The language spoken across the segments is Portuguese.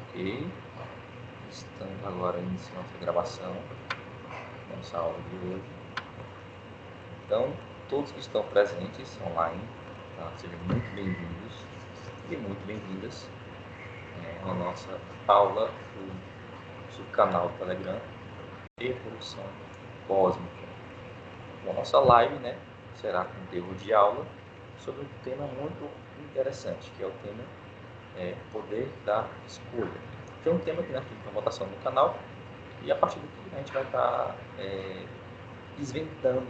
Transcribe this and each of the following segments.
Ok, estamos agora iniciando nossa gravação, nossa aula de hoje. Então, todos que estão presentes online, tá? Sejam muito bem-vindos e muito bem-vindas à nossa aula do canal do Telegram, Evolução Cósmica. A nossa live, será conteúdo de aula sobre um tema muito interessante, que é o tema Poder da Escolha. Que é um tema que nós temos uma votação no canal, e a partir daqui a gente vai estar desvendando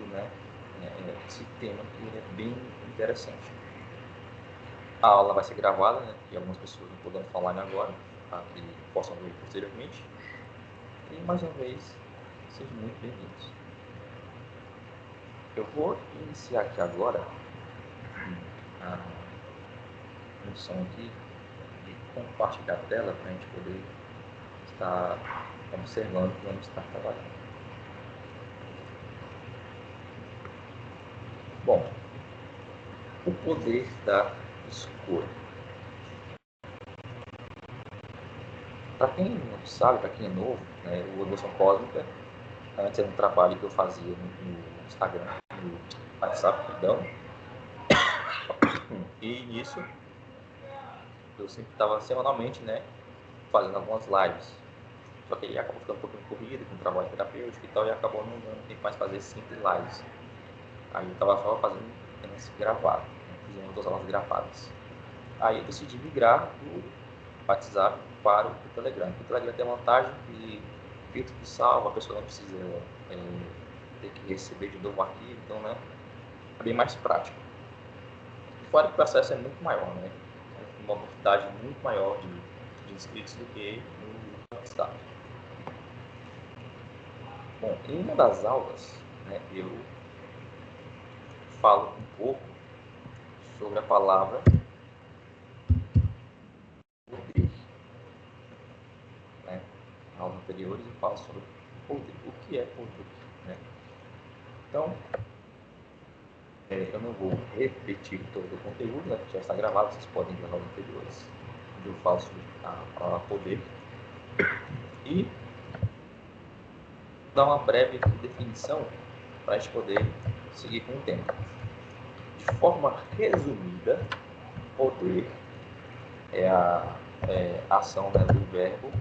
esse tema, que é bem interessante. A aula vai ser gravada, e algumas pessoas não poderão falar agora, tá? E possam ver posteriormente. E mais uma vez, sejam muito bem-vindos. Eu vou iniciar aqui agora a função aqui de compartilhar a tela para a gente poder estar observando que vamos estar trabalhando. Bom, o poder da escolha. Para quem não sabe, para quem é novo, o Evolução Cósmica, antes era um trabalho que eu fazia no Instagram, no WhatsApp, perdão, e nisso eu sempre estava semanalmente, fazendo algumas lives. Só que aí acabou ficando um pouquinho corrido, com trabalho terapêutico e tal, e acabou não dando tempo mais fazer sempre lives. Aí eu estava só fazendo apenas gravado, fazendo outras aulas gravadas. Aí eu decidi migrar do WhatsApp para o Telegram. O Telegram tem a vantagem que feito que salva, a pessoa não precisa ter que receber de novo o arquivo, então é bem mais prático. E fora que o processo é muito maior, uma quantidade muito maior de inscritos do que no WhatsApp. Bom, em uma das aulas, eu falo um pouco sobre a palavra poder. Aulas anteriores eu falo sobre poder. O que é poder? Então, eu não vou repetir todo o conteúdo, que já está gravado, vocês podem ver nas aulas anteriores, onde eu falo sobre a palavra poder. E dar uma breve definição para a gente poder seguir com o tema. De forma resumida, poder é a ação do verbo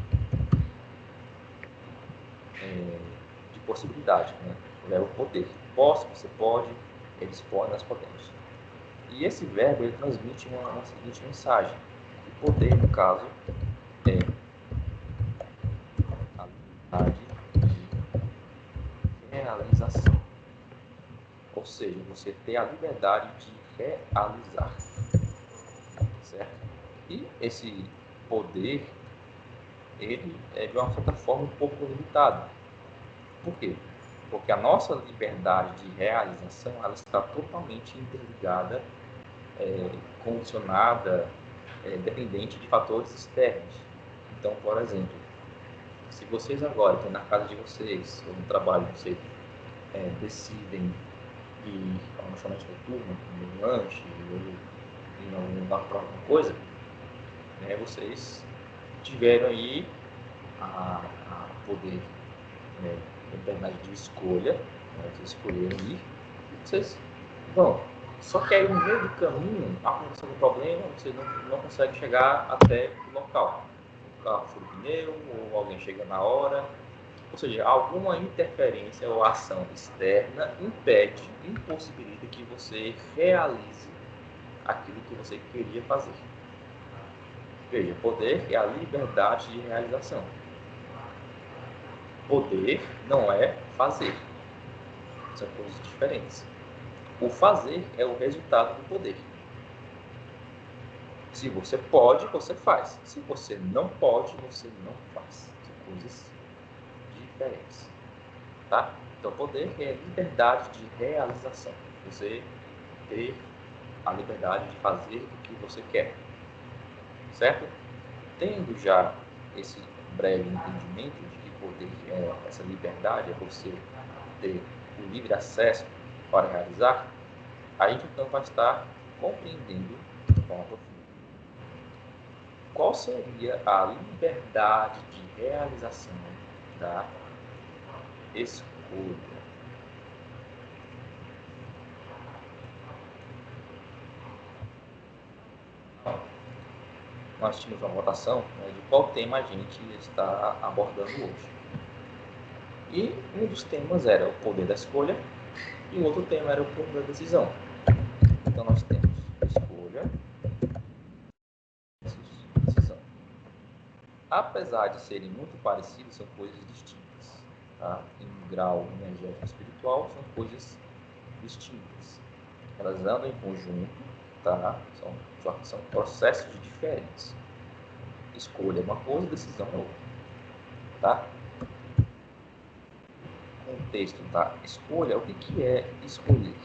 de possibilidade, o verbo poder. Posso, você pode, eles podem, nós podemos. E esse verbo ele transmite uma seguinte mensagem. O poder, no caso, é a habilidade de realização. Ou seja, você tem a liberdade de realizar. Certo? E esse poder, ele é de uma certa forma um pouco limitado. Por quê? Porque a nossa liberdade de realização ela está totalmente interligada, condicionada, dependente de fatores externos. Então, por exemplo, se vocês agora estão na casa de vocês, ou no trabalho de vocês, decidem ir a um restaurante noturno, comer um lanche, ou ir em algum lugar para alguma coisa, vocês tiveram aí a poder, liberdade de escolha, vocês escolheram ir, vocês vão. Só que aí no meio do caminho aconteceu um problema, você não consegue chegar até o local. O carro fura o pneu, ou alguém chega na hora. Ou seja, alguma interferência ou ação externa impede, impossibilita que você realize aquilo que você queria fazer. Veja, poder é a liberdade de realização. Poder não é fazer. São coisas diferentes. O fazer é o resultado do poder. Se você pode, você faz. Se você não pode, você não faz. São coisas diferentes. Tá? Então, poder é liberdade de realização. Você ter a liberdade de fazer o que você quer. Certo? Tendo já esse breve entendimento de que poder é essa liberdade, é você ter o livre acesso para realizar, a gente então vai estar compreendendo de forma profunda. qual seria a liberdade de realização da escolha? Nós tínhamos uma votação, né, de qual tema a gente está abordando hoje. E um dos temas era o poder da escolha e o outro tema era o poder da decisão. Então nós temos escolha versus decisão. Apesar de serem muito parecidos, são coisas distintas. Tá? Em um grau energético espiritual, são coisas distintas. Elas andam em conjunto, tá? São processos diferentes. Escolha é uma coisa, decisão é outra. Tá? O contexto da escolha, o que é escolher?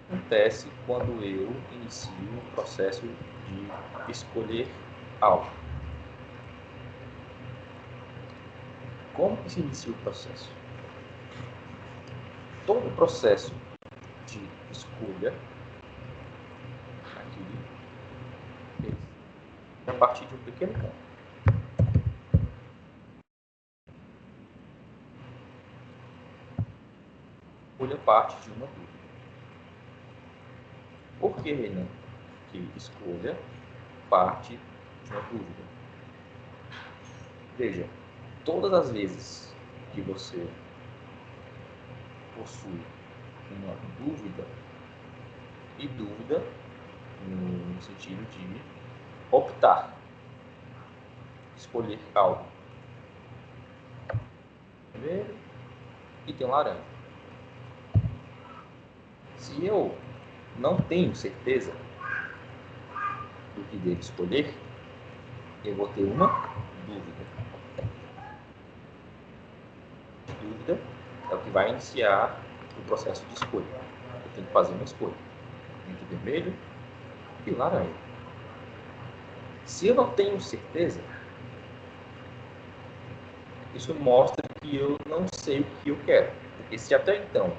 Acontece quando eu inicio o processo de escolher algo. Como que se inicia o processo? Todo o processo de escolha aqui é a partir de um pequeno ponto. Escolha parte de uma dúvida. Por que, Renan, que escolha parte de uma dúvida? Veja, todas as vezes que você possui uma dúvida, e dúvida no sentido de optar, escolher algo. Vermelho e tem um laranja. Se eu não tenho certeza do que devo escolher, eu vou ter uma dúvida. Dúvida é o que vai iniciar o processo de escolha. Eu tenho que fazer uma escolha entre vermelho e laranja. Se eu não tenho certeza, isso mostra que eu não sei o que eu quero. Porque se até então,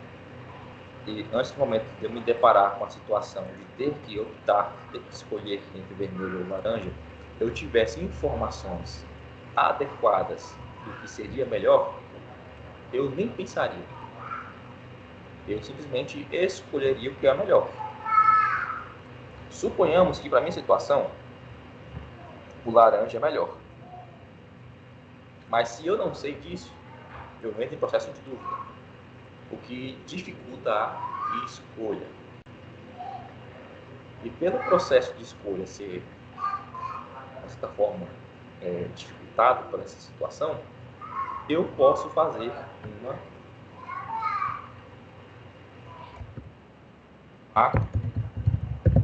e antes do momento de eu me deparar com a situação de ter que optar, ter que escolher entre vermelho ou laranja, eu tivesse informações adequadas do que seria melhor, eu nem pensaria. Eu simplesmente escolheria o que é melhor. Suponhamos que para minha situação, o laranja é melhor. Mas se eu não sei disso, eu entro em processo de dúvida, o que dificulta a escolha. E pelo processo de escolha ser, de certa forma, dificultado por essa situação, eu posso fazer uma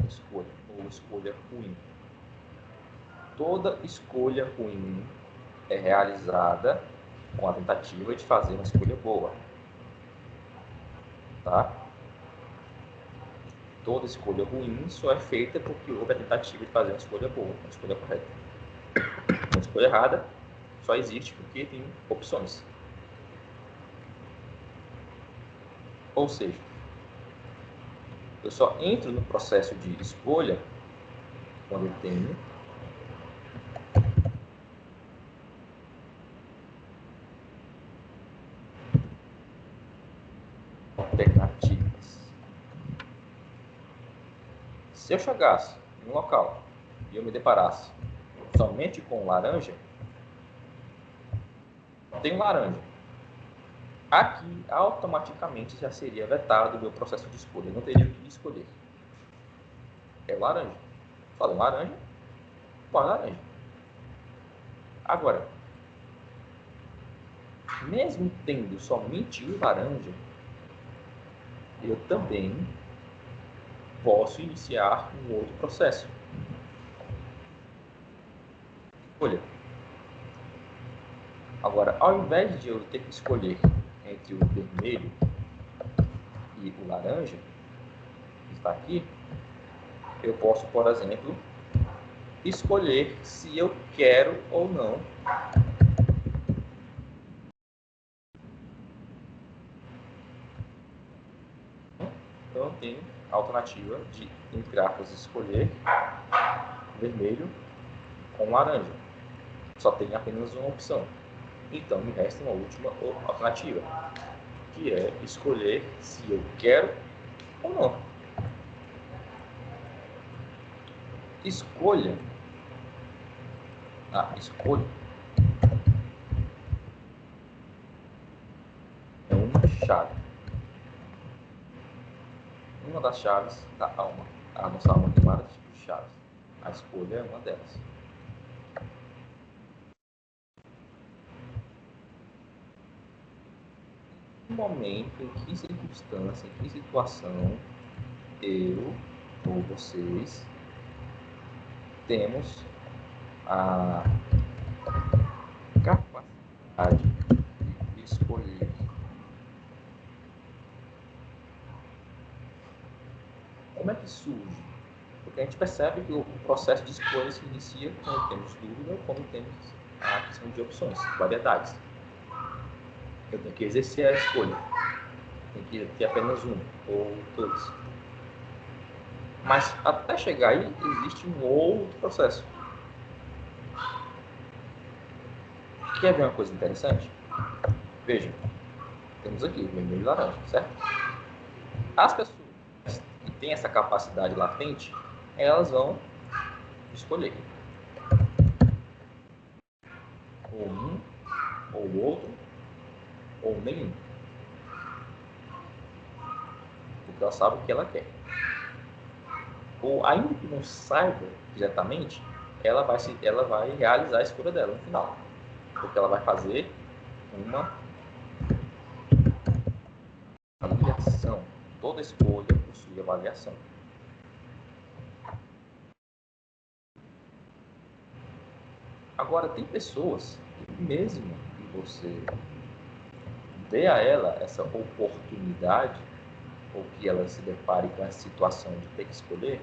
escolha, ou escolha ruim. Toda escolha ruim é realizada com a tentativa de fazer uma escolha boa. Tá? Toda escolha ruim só é feita porque houve a tentativa de fazer uma escolha boa, uma escolha correta. Uma escolha errada só existe porque tem opções. Ou seja, eu só entro no processo de escolha quando eu tenho alternativas. Se eu chegasse em um local e eu me deparasse somente com laranja, tem laranja. Aqui, automaticamente, já seria vetado o meu processo de escolha. Eu não teria o que escolher. É laranja. Falei laranja, põe laranja. Agora, mesmo tendo somente o laranja, eu também posso iniciar um outro processo. Escolha. Agora, ao invés de eu ter que escolher entre o vermelho e o laranja, que está aqui, eu posso, por exemplo, escolher se eu quero ou não Então, eu tenho a alternativa de, entre aspas, escolher vermelho com laranja. Só tem apenas uma opção. Então, me resta uma última alternativa, que é escolher se eu quero ou não. Escolha. Escolha é uma chave. Uma das chaves da alma. A nossa alma tem vários tipos de chaves. A escolha é uma delas. No momento, em que circunstância, em que situação eu ou vocês temos a capacidade de escolher. Como é que surge? Porque a gente percebe que o processo de escolha se inicia quando temos dúvida ou quando temos a questão de opções, variedades. Eu tenho que exercer a escolha. Tem que ter apenas um ou todos. Mas até chegar aí, existe um outro processo. Quer ver uma coisa interessante? Veja, temos aqui vermelho e laranja, certo? As pessoas que têm essa capacidade latente, elas vão escolher ou um, ou outro, ou nenhum. Porque ela sabe o que ela quer. Ou ainda que não saiba diretamente, ela vai realizar a escolha dela no final. Porque ela vai fazer uma avaliação. Toda escolha possui avaliação. Agora, tem pessoas que mesmo que você dê a ela essa oportunidade, ou que ela se depare com essa situação de ter que escolher,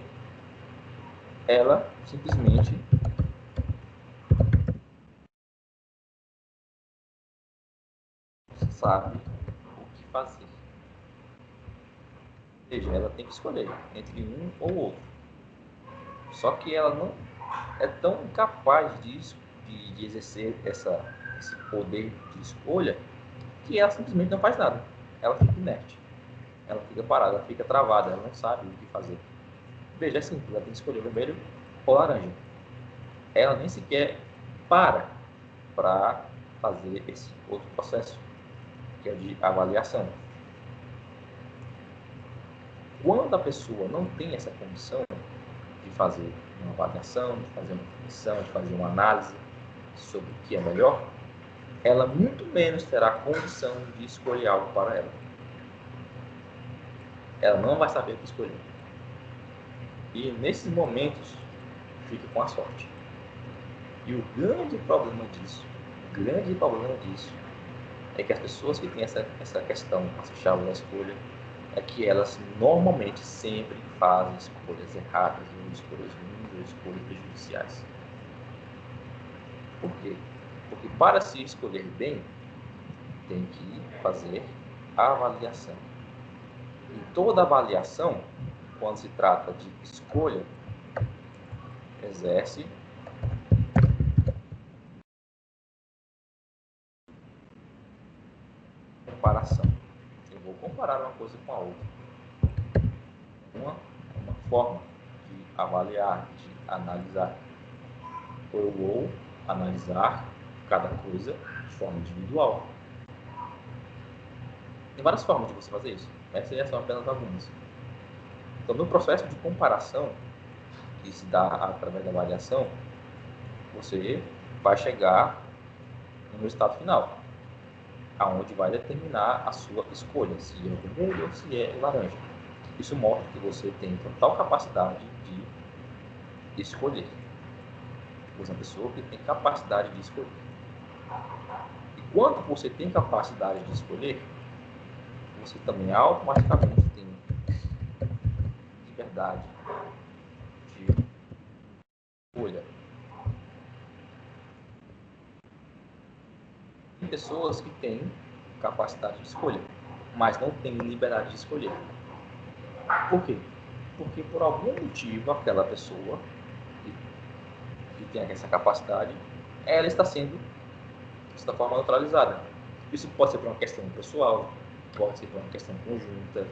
ela simplesmente sabe o que fazer. Veja, ela tem que escolher entre um ou outro. Só que ela não é tão capaz de exercer esse poder de escolha que ela simplesmente não faz nada. Ela fica inerte. Ela fica parada, ela fica travada, ela não sabe o que fazer. Veja, é simples, ela tem que escolher vermelho ou laranja. Ela nem sequer para fazer esse outro processo, que é de avaliação. Quando a pessoa não tem essa condição de fazer uma avaliação, de fazer uma definição, de fazer uma análise sobre o que é melhor, ela muito menos terá condição de escolher algo para ela. Ela não vai saber o que escolher. E nesses momentos, fica com a sorte. E o grande problema disso é que as pessoas que têm essa questão, essa chave da escolha, é que elas normalmente sempre fazem escolhas erradas, ou escolhas ruins, ou escolhas prejudiciais. Por quê? Porque para se escolher bem, tem que fazer a avaliação. E toda avaliação, quando se trata de escolha, exerce comparação. Eu vou comparar uma coisa com a outra. Uma forma de avaliar, de analisar. Eu vou analisar cada coisa de forma individual. Tem várias formas de você fazer isso. Essas são apenas algumas. Então, no processo de comparação, que se dá através da avaliação, você vai chegar no resultado final, aonde vai determinar a sua escolha, se é o vermelho ou se é o laranja. Isso mostra que você tem total capacidade de escolher. Você é uma pessoa que tem capacidade de escolher. E quando você tem capacidade de escolher, você também automaticamente tem liberdade de escolha. Tem pessoas que têm capacidade de escolha, mas não têm liberdade de escolher. Por quê? Porque por algum motivo aquela pessoa que tem essa capacidade, ela está sendo, de certa forma, neutralizada. Isso pode ser por uma questão pessoal, pode ser por uma questão conjunta,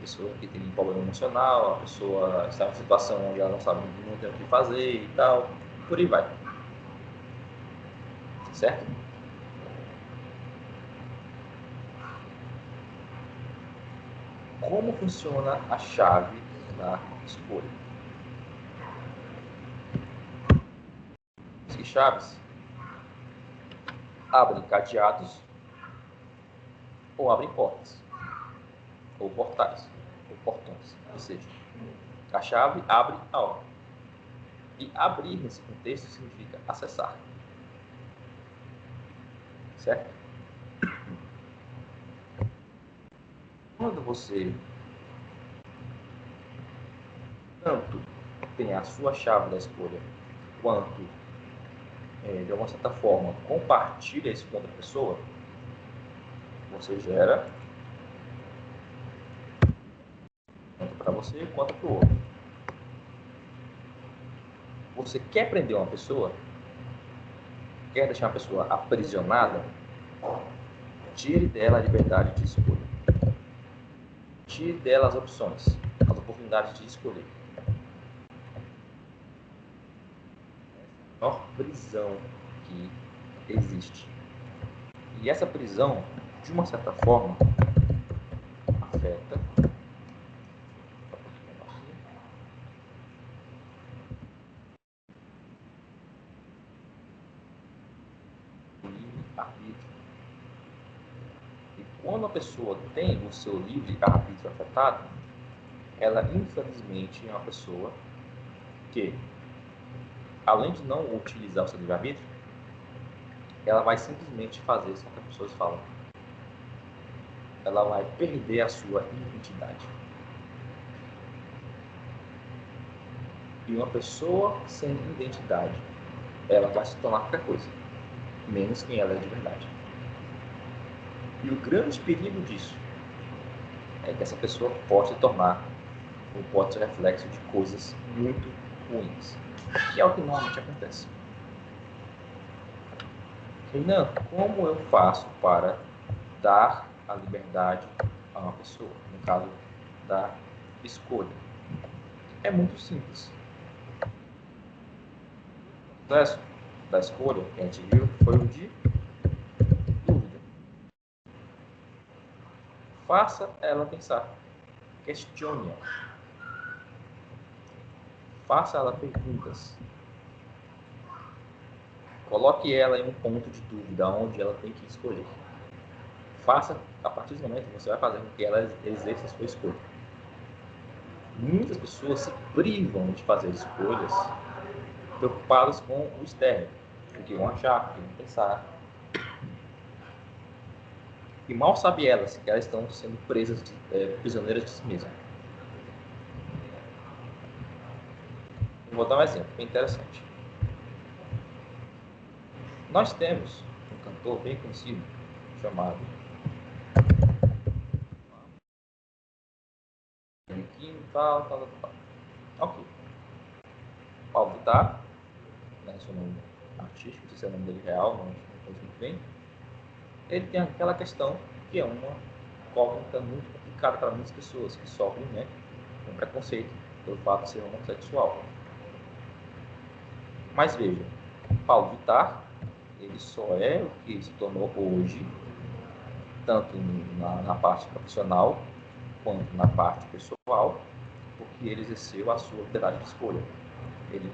pessoa que tem um problema emocional, a pessoa está em uma situação onde ela não sabe, não tem o que fazer e tal, por aí vai. Certo? Como funciona a chave da escolha? As chaves abrem cadeados ou abrem portas, ou portais, ou portões, ou seja, a chave abre a obra. E abrir nesse contexto significa acessar. Certo? Quando você tanto tem a sua chave da escolha, quanto, de alguma certa forma, compartilha isso com outra pessoa, você gera tanto para você quanto para o outro. Você quer prender uma pessoa? Quer deixar uma pessoa aprisionada? Tire dela a liberdade de escolha. Tire dela as opções, as oportunidades de escolher. A maior prisão que existe. E essa prisão, de uma certa forma, afeta o livre-arbítrio. E quando a pessoa tem o seu livre-arbítrio afetado, ela, infelizmente, é uma pessoa que, além de não utilizar o seu livre-arbítrio, ela vai simplesmente fazer isso que as pessoas falam. Ela vai perder a sua identidade. E uma pessoa sem identidade, ela vai se tornar qualquer coisa, menos quem ela é de verdade. E o grande perigo disso é que essa pessoa pode se tornar um pode ser reflexo de coisas muito ruins, que é o que normalmente acontece. Renan, como eu faço para dar a liberdade a uma pessoa, no caso da escolha? É muito simples. O processo da escolha que a gente viu foi o de dúvida. Faça ela pensar. Questione-a. Faça ela perguntas. Coloque ela em um ponto de dúvida, onde ela tem que escolher. Faça, a partir do momento que você vai fazer com que ela exerça a sua escolha. Muitas pessoas se privam de fazer escolhas preocupadas com o externo, o que vão achar, o que vão pensar. E mal sabe elas que elas estão sendo presas, prisioneiras de si mesmas. Vou dar um exemplo, é interessante. Nós temos um cantor bem conhecido chamado tal. Ok. Paulo Vittar, né, seu nome artístico, não sei se é o nome dele real, não conheço muito bem. Ele tem aquela questão que é uma incógnita muito complicada para muitas pessoas que sofrem, né, com preconceito pelo fato de ser homossexual. Mas veja, Paulo Vittar, ele só é o que se tornou hoje, tanto na parte profissional quanto na parte pessoal, porque ele exerceu a sua liberdade de escolha. Ele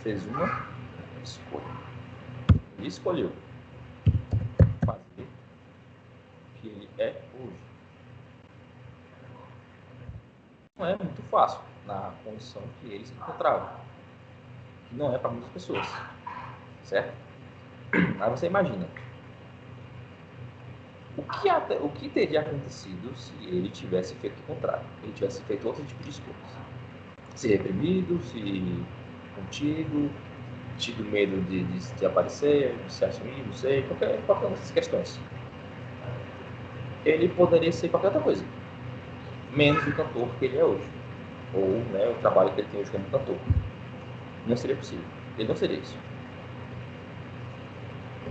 fez uma escolha. Ele escolheu fazer o que ele é hoje. Não é muito fácil na condição que ele se encontrava, que não é para muitas pessoas, certo? Aí você imagina, o que teria acontecido se ele tivesse feito o contrário, ele tivesse feito outro tipo de escolhas? Se reprimido, se contido, tido medo de aparecer, de se assumir, não sei, qualquer uma dessas questões. Ele poderia ser qualquer outra coisa, menos o cantor que ele é hoje, ou né, o trabalho que ele tem hoje como cantor. Não seria possível. Ele não seria isso.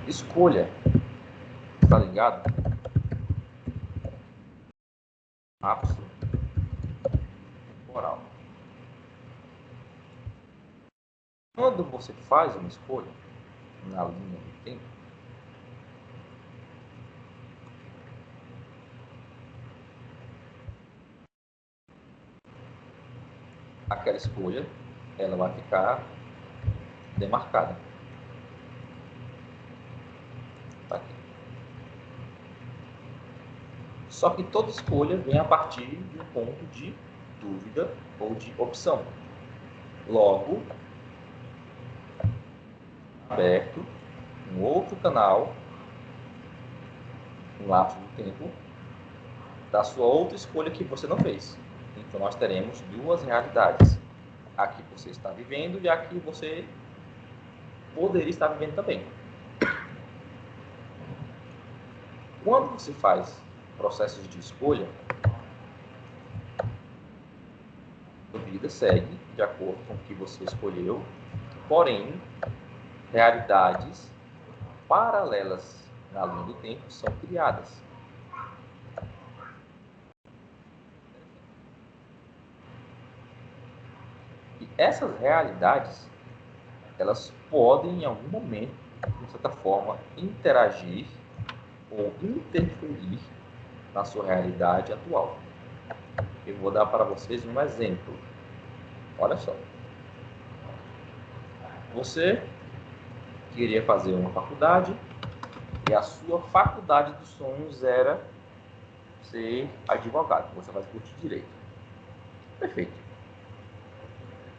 Escolha, está ligado? Lapso temporal. Quando você faz uma escolha na linha do tempo, aquela escolha ela vai ficar demarcada. Tá aqui. Só que toda escolha vem a partir de um ponto de dúvida ou de opção. Logo, aberto um outro canal, um lapso do tempo, da sua outra escolha que você não fez. Então, nós teremos duas realidades. A que você está vivendo e a que você poderia estar vivendo também. Quando você faz processos de escolha, a vida segue de acordo com o que você escolheu, porém, realidades paralelas na linha do tempo são criadas. E essas realidades, elas podem, em algum momento, de certa forma, interagir ou interferir na sua realidade atual. Eu vou dar para vocês um exemplo. Olha só. Você queria fazer uma faculdade e a sua faculdade dos sonhos era ser advogado. Você vai curtir direito. Perfeito.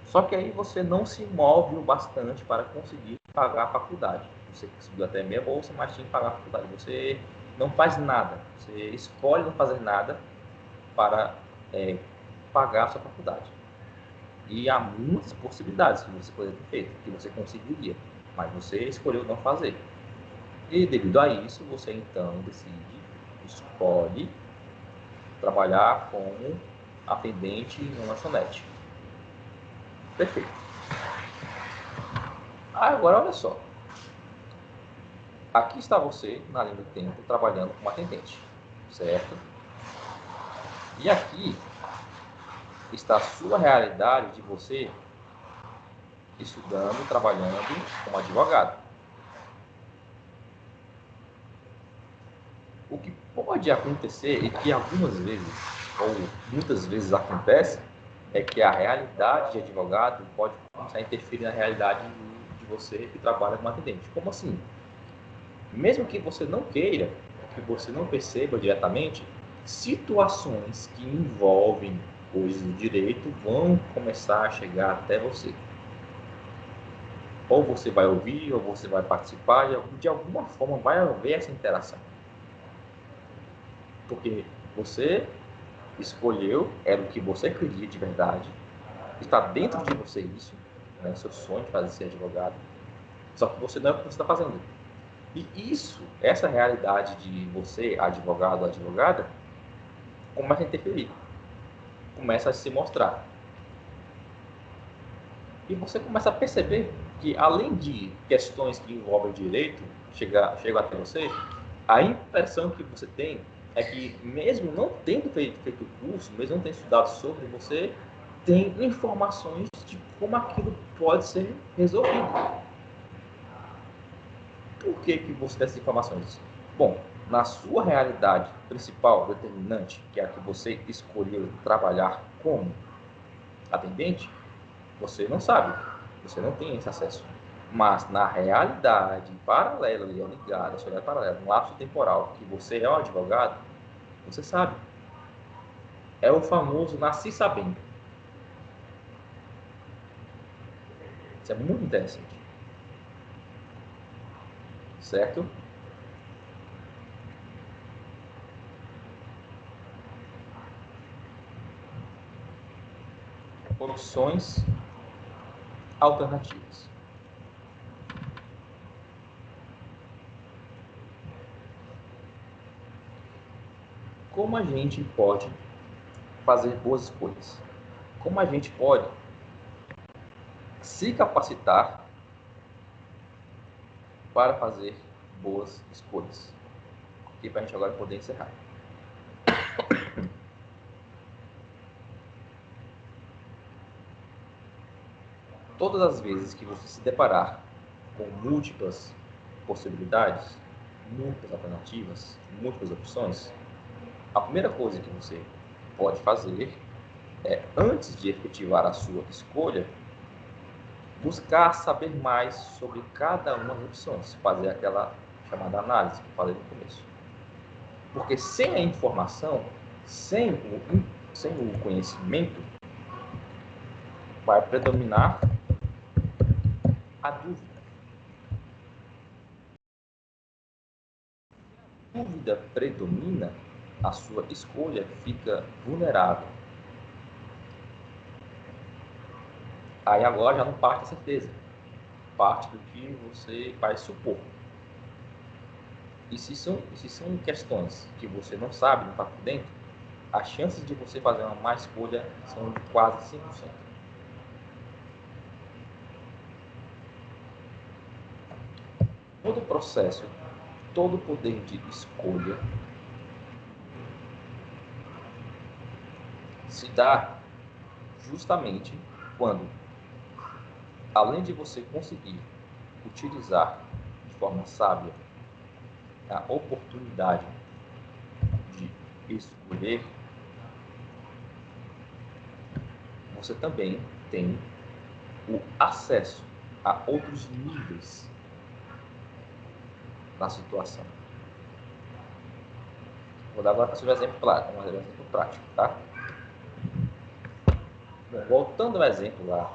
Só que aí você não se move o bastante para conseguir pagar a faculdade. Você conseguiu até meia bolsa, mas tinha que pagar a faculdade. Você não faz nada. Você escolhe não fazer nada para pagar a sua faculdade. E há muitas possibilidades que você poderia ter feito, que você conseguiria, mas você escolheu não fazer. E devido a isso, você então escolhe trabalhar como atendente no lanchonete. Perfeito. Agora olha só. Aqui está você, na linha do tempo, trabalhando como atendente, certo? E aqui está a sua realidade de você estudando, trabalhando como advogado. O que pode acontecer e que algumas vezes, ou muitas vezes acontece, é que a realidade de advogado pode começar a interferir na realidade de você que trabalha como atendente. Como assim? Mesmo que você não queira, que você não perceba diretamente, situações que envolvem coisas do direito vão começar a chegar até você. Ou você vai ouvir, ou você vai participar, de alguma forma vai haver essa interação. Porque você escolheu, era o que você queria de verdade, está dentro de você isso, né, seu sonho de fazer ser advogado, só que você não é o que você está fazendo. E isso, essa realidade de você, advogado ou advogada, começa a interferir, começa a se mostrar. E você começa a perceber que, além de questões que envolvem direito, chegam até você, a impressão que você tem é que, mesmo não tendo feito o curso, mesmo não tendo estudado sobre, você tem informações de como aquilo pode ser resolvido. Por que você tem essas informações? Bom, na sua realidade principal, determinante, que é a que você escolheu trabalhar como atendente, você não sabe, você não tem esse acesso. Mas na realidade paralela, ligada, sociedade paralela, um lapso temporal que você é um advogado, você sabe. É o famoso nasci sabendo. Isso é muito interessante. Certo? Opções alternativas. Como a gente pode fazer boas escolhas. Como a gente pode se capacitar para fazer boas escolhas. E para a gente agora poder encerrar. Todas as vezes que você se deparar com múltiplas possibilidades, múltiplas alternativas, múltiplas opções, a primeira coisa que você pode fazer é, antes de efetivar a sua escolha, buscar saber mais sobre cada uma das opções, fazer aquela chamada análise que eu falei no começo. Porque sem a informação, sem o conhecimento, vai predominar a dúvida. A dúvida predomina, a sua escolha fica vulnerável. Aí agora já não parte da certeza, parte do que você vai supor. E se são questões que você não sabe, não está por dentro, as chances de você fazer uma má escolha são de quase 100%. Todo processo, todo poder de escolha se dá justamente quando, além de você conseguir utilizar de forma sábia a oportunidade de escolher, você também tem o acesso a outros níveis na situação. Vou dar agora um exemplo prático, tá? Bom, voltando ao exemplo lá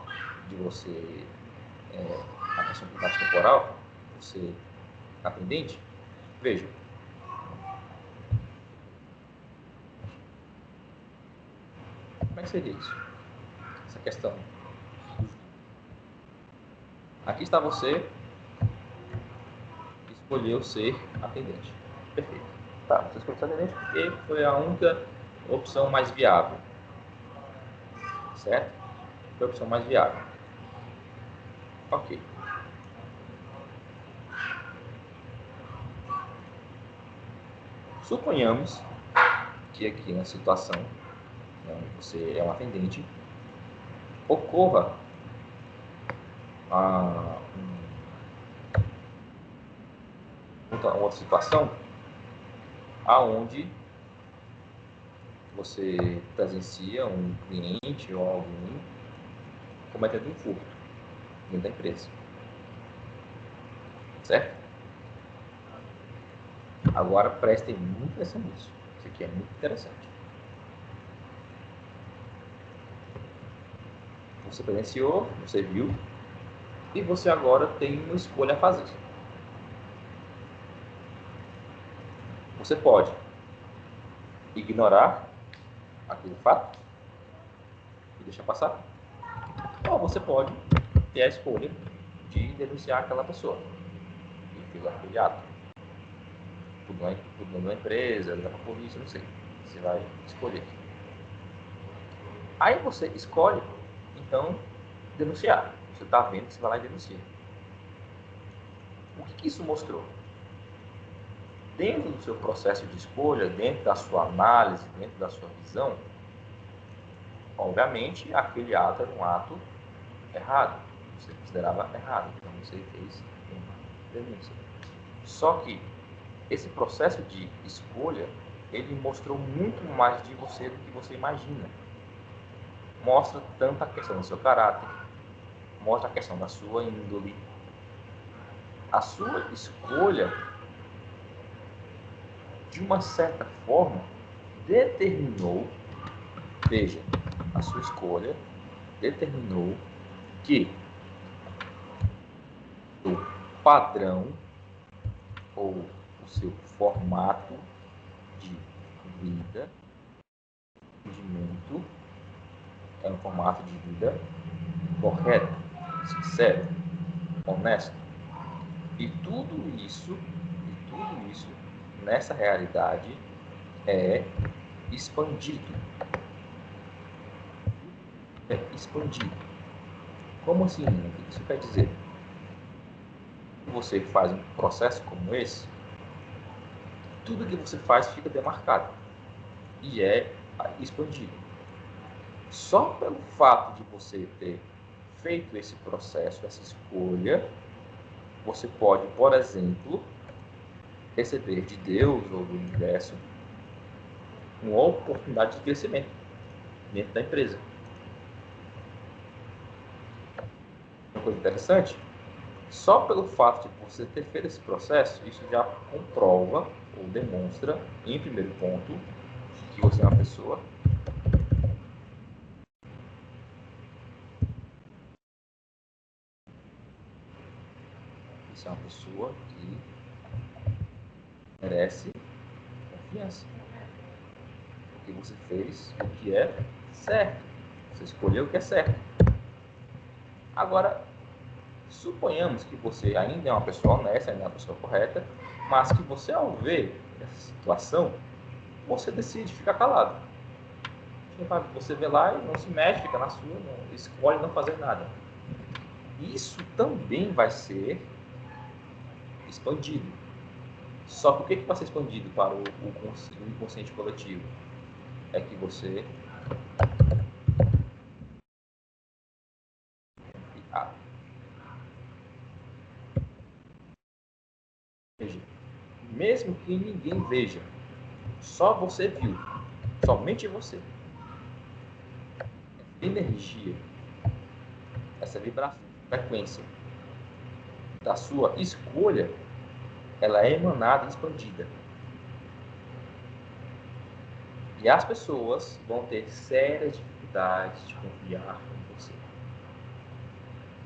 de você, a questão do combate temporal, você atendente, veja. Como é que seria isso? Essa questão. Aqui está você, escolheu ser atendente. Perfeito. Tá, você escolheu ser atendente porque foi a única opção mais viável. Certo? Foi a opção mais viável. Ok. Suponhamos que aqui na situação, onde você é um atendente, ocorra uma outra situação aonde você presencia um cliente ou alguém cometendo um furto dentro da empresa. Certo? Agora prestem muita atenção nisso. Isso aqui é muito interessante. Você presenciou, você viu, e você agora tem uma escolha a fazer. Você pode ignorar aquele fato e deixar passar, ou você pode ter a escolha de denunciar aquela pessoa e fez aquele ato. Tudo na empresa, ligar para a polícia, não sei. Você vai escolher. Aí você escolhe, então, denunciar. Você está vendo que você vai lá e denuncia. O que isso mostrou? Dentro do seu processo de escolha, dentro da sua análise, dentro da sua visão, obviamente, aquele ato era um ato errado. Você considerava errado. Então, você fez uma denúncia. Só que esse processo de escolha, ele mostrou muito mais de você do que você imagina. Mostra tanto a questão do seu caráter, mostra a questão da sua índole. A sua escolha, de uma certa forma, determinou, veja, a sua escolha determinou que o padrão ou o seu formato de vida, rendimento, é um formato de vida correto, sincero, honesto. E tudo isso nessa realidade é expandido. expandido. Como assim? O que isso quer dizer? Você faz um processo como esse, tudo que você faz fica demarcado e é expandido. Só pelo fato de você ter feito esse processo, essa escolha, você pode, por exemplo, receber de Deus ou do universo uma oportunidade de crescimento dentro da empresa. Uma coisa interessante, só pelo fato de você ter feito esse processo, isso já comprova ou demonstra, em primeiro ponto, que você é uma pessoa que merece confiança. Porque você fez o que é certo. Você escolheu o que é certo. Agora, suponhamos que você ainda é uma pessoa honesta, ainda é uma pessoa correta, mas que você, ao ver essa situação, você decide ficar calado. Você vê lá e não se mexe, fica na sua, não, escolhe não fazer nada. Isso também vai ser expandido. Só que o que vai ser expandido para o inconsciente coletivo? É que você mesmo que ninguém veja, só você viu, somente você. Energia, essa vibração, frequência da sua escolha, ela é emanada e expandida. E as pessoas vão ter sérias dificuldades de confiar em você.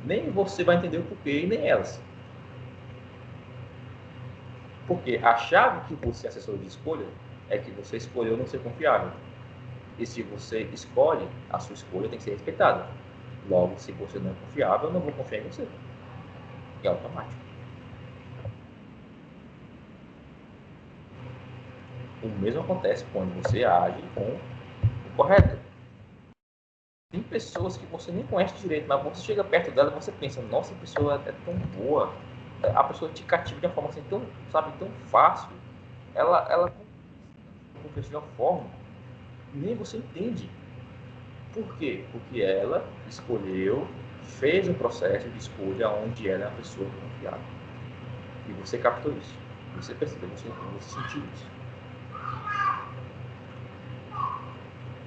Nem você vai entender o porquê e nem elas. Porque a chave que você acessou de escolha é que você escolheu não ser confiável. E se você escolhe, a sua escolha tem que ser respeitada. Logo, se você não é confiável, eu não vou confiar em você. É automático. O mesmo acontece quando você age com o correto. Tem pessoas que você nem conhece direito, mas você chega perto dela e você pensa, nossa, a pessoa é tão boa, a pessoa te cativa de uma forma assim tão, sabe, tão fácil. Ela confessa de uma forma, nem você entende. Por quê? Porque ela escolheu, fez um processo de escolha onde ela é uma pessoa confiável. E você captou isso. Você percebeu, você sentiu isso.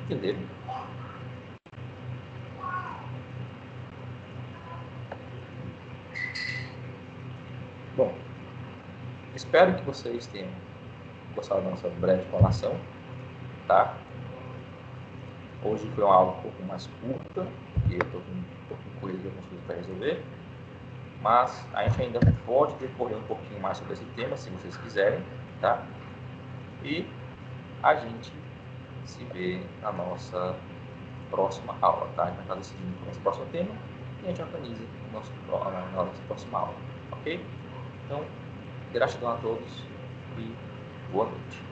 Entenderam? Bom, espero que vocês tenham gostado da nossa breve explanação, tá? Hoje foi uma aula um pouco mais curta, porque eu estou com coisa de algumas coisas para resolver, mas a gente ainda pode decorrer um pouquinho mais sobre esse tema, se vocês quiserem, tá? E a gente se vê na nossa próxima aula, tá? A gente vai estar decidindo o nosso próximo tema e a gente organiza a nossa próxima aula, ok? Então, gratidão a todos e boa noite.